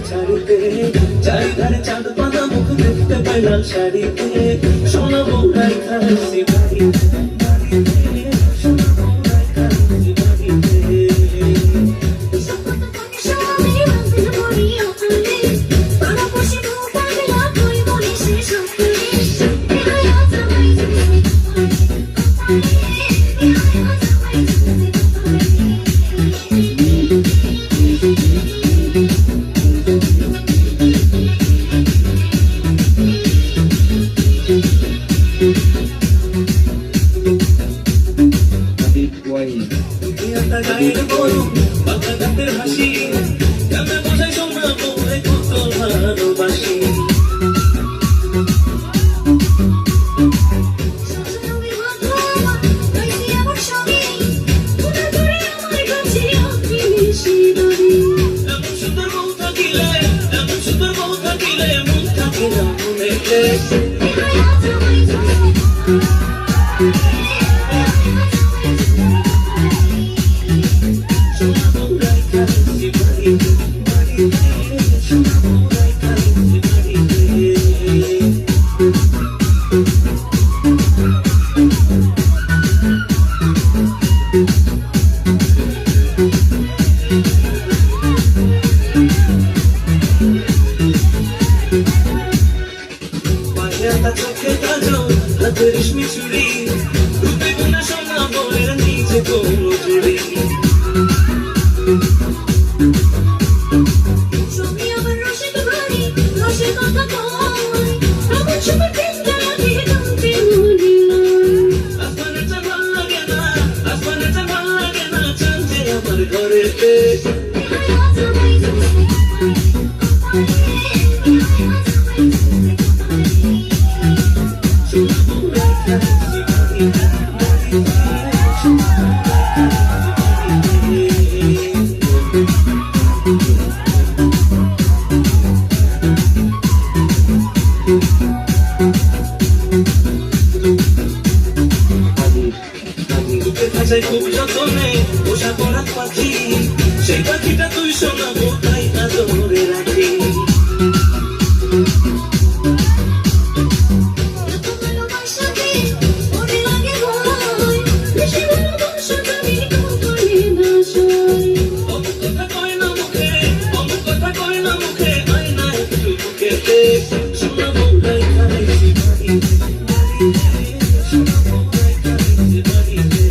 ছাড়িতে চারিধারে চাঁদ পাতা মুখ দেখতে পাই লাল শাড়িতে সোনা বউরাই খাইছি বাড়িতে সোনা বউরাই খাইছি বাড়িতে গায়ের গরু বাচ্চাদের হাসি কেমন বোঝাই সোনা বউরে কত ভালোবাসি এমন সুন্দর বউ থাকিলে মন থাকে না মনেতে চোখে কাজল হাতে রেশমি চুড়ি রূপে গুণা সোনা বউয়ের নিচে কোনো জুড়ি আসমানের চাঁদ ভাল লাগে না চাঁদ যে আমার ঘরেতে খুব যতনে পোষা পড়া পাখি সেই পাখিটা তুই শোনা বোধহয় আদরে রাখি কথা কয় না মুখে আয়না একটু বুকেতে সোনা বউরাই খাইছি বাড়িতে সোনা বউরাই খাইছি বাড়িতে